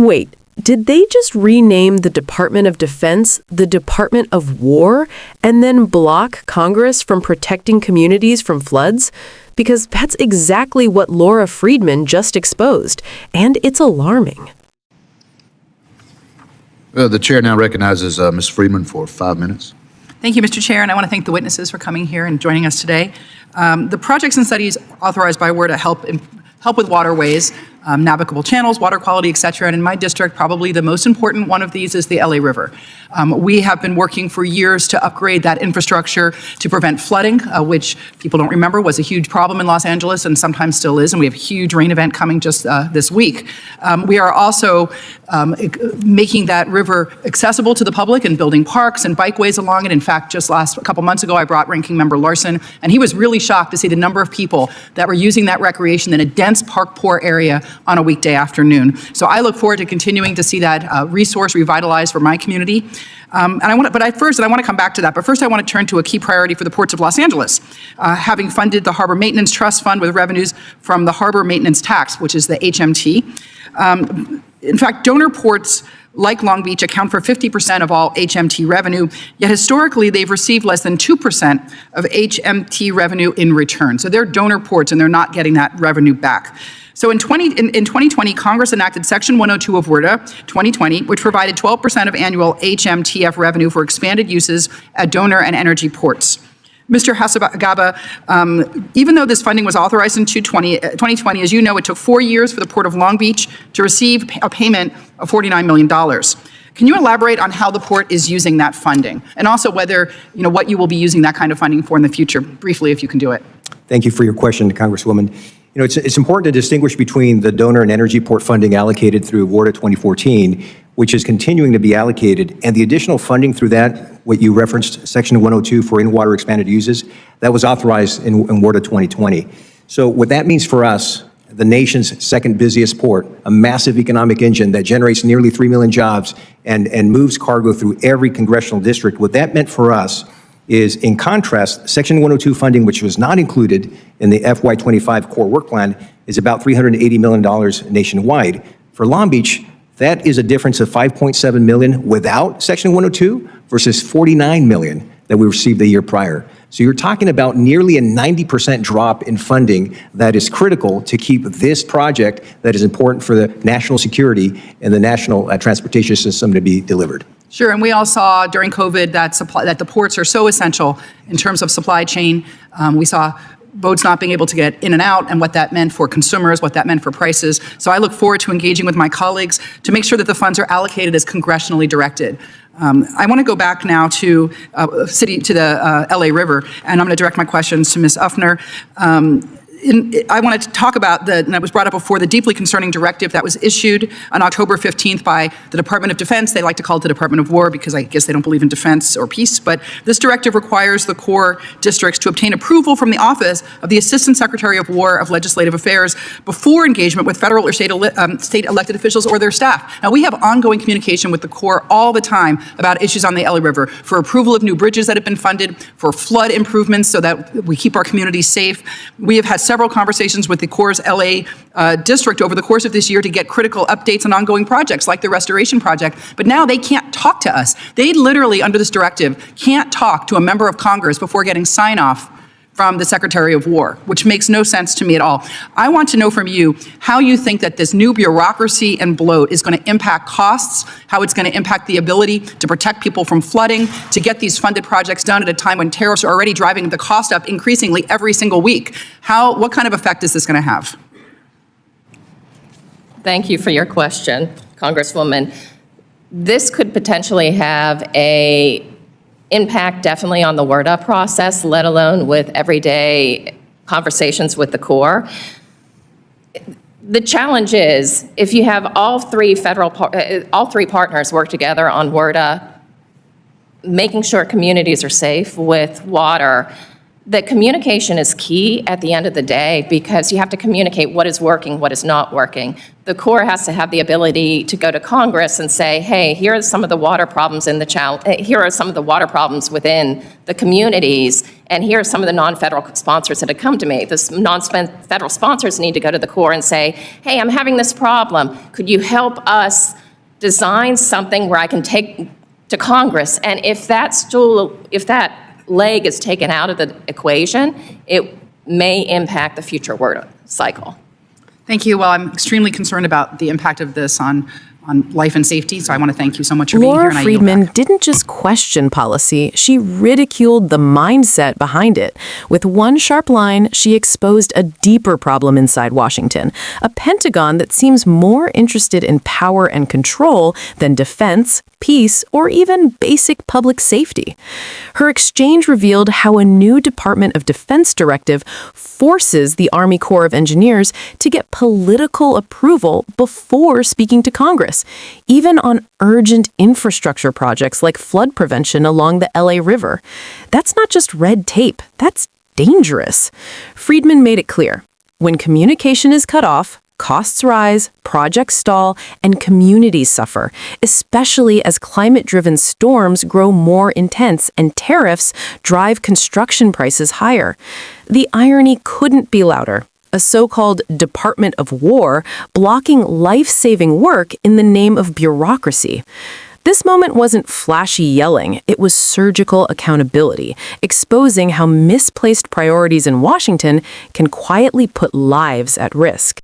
Wait, did they just rename the Department of Defense the Department of War and then block Congress from protecting communities from floods? Because that's exactly what Laura Friedman just exposed, and it's alarming. The chair now recognizes Ms. Friedman for 5 minutes. Thank you, Mr. Chair, and I want to thank the witnesses for coming here and joining us today. The projects and studies authorized by WRDA help with waterways, navigable channels, water quality, et cetera. And in my district, probably the most important one of these is the LA River. We have been working for years to upgrade that infrastructure to prevent flooding, which people don't remember was a huge problem in Los Angeles and sometimes still is. And we have a huge rain event coming just this week. We are also making that river accessible to the public and building parks and bikeways along it. In fact, just a couple months ago, I brought Ranking Member Larson, and he was really shocked to see the number of people that were using that recreation in a dense park-poor area on a weekday afternoon. So I look forward to continuing to see that resource revitalized for my community. I want to come back to that. But first, I want to turn to a key priority for the ports of Los Angeles, having funded the Harbor Maintenance Trust Fund with revenues from the Harbor Maintenance Tax, which is the HMT. In fact, donor ports like Long Beach account for 50% of all HMT revenue, yet historically they've received less than 2% of HMT revenue in return. So they're donor ports and they're not getting that revenue back. So in 2020, Congress enacted Section 102 of WRDA 2020, which provided 12% of annual HMTF revenue for expanded uses at donor and energy ports. Mr. Hasabagaba, even though this funding was authorized in 2020, as you know, it took 4 years for the Port of Long Beach to receive a payment of $49 million. Can you elaborate on how the port is using that funding? And also whether, what you will be using that kind of funding for in the future, briefly, if you can do it. Thank you for your question, Congresswoman. It's important to distinguish between the donor and energy port funding allocated through WRDA 2014, which is continuing to be allocated, and the additional funding through that, what you referenced, Section 102 for in-water expanded uses, that was authorized in WRDA 2020. So what that means for us, the nation's second busiest port, a massive economic engine that generates nearly 3 million jobs and moves cargo through every congressional district, what that meant for us is, in contrast, Section 102 funding, which was not included in the FY25 core work plan, is about $380 million nationwide. For Long Beach, that is a difference of $5.7 million without Section 102 versus $49 million that we received the year prior. So you're talking about nearly a 90% drop in funding that is critical to keep this project that is important for the national security and the national transportation system to be delivered. Sure, and we all saw during COVID that the ports are so essential in terms of supply chain. We saw boats not being able to get in and out and what that meant for consumers, what that meant for prices. So I look forward to engaging with my colleagues to make sure that the funds are allocated as congressionally directed. I want to go back now to the LA River, and I'm going to direct my questions to Ms. Uffner. I wanted to talk about and that was brought up before, the deeply concerning directive that was issued on October 15th by the Department of Defense. They like to call it the Department of War because I guess they don't believe in defense or peace. But this directive requires the Corps districts to obtain approval from the Office of the Assistant Secretary of War of Legislative Affairs before engagement with federal or state elected officials or their staff. Now, we have ongoing communication with the Corps all the time about issues on the LA River, for approval of new bridges that have been funded, for flood improvements so that we keep our communities safe. We have had several conversations with the Corps' LA district over the course of this year to get critical updates on ongoing projects like the restoration project, but now they can't talk to us. They literally, under this directive, can't talk to a member of Congress before getting sign-off from the Secretary of War, which makes no sense to me at all. I want to know from you how you think that this new bureaucracy and bloat is going to impact costs, how it's going to impact the ability to protect people from flooding, to get these funded projects done at a time when tariffs are already driving the cost up increasingly every single week. What kind of effect is this going to have? Thank you for your question, Congresswoman. This could potentially have a impact definitely on the WRDA process, let alone with everyday conversations with the Corps. The challenge is, if you have all three partners work together on WRDA, making sure communities are safe with water, The communication is key at the end of the day because you have to communicate what is working, what is not working. The Corps has to have the ability to go to Congress and say, hey, here are some of the water problems here are some of the water problems within the communities, and here are some of the non-federal sponsors that have come to me. The non-federal sponsors need to go to the Corps and say, hey, I'm having this problem. Could you help us design something where I can take to Congress? And if that leg is taken out of the equation, it may impact the future word cycle. Thank you. Well, I'm extremely concerned about the impact of this on life and safety, so I want to thank you so much for being here. Laura Friedman didn't just question policy, she ridiculed the mindset behind it. With one sharp line, she exposed a deeper problem inside Washington, a Pentagon that seems more interested in power and control than defense, peace, or even basic public safety. Her exchange revealed how a new Department of Defense directive forces the Army Corps of Engineers to get political approval before speaking to Congress, even on urgent infrastructure projects like flood prevention along the LA River. That's not just red tape, that's dangerous. Friedman made it clear, when communication is cut off, costs rise, projects stall, and communities suffer, especially as climate-driven storms grow more intense and tariffs drive construction prices higher. The irony couldn't be louder. A so-called Department of War blocking life-saving work in the name of bureaucracy. This moment wasn't flashy yelling, it was surgical accountability, exposing how misplaced priorities in Washington can quietly put lives at risk.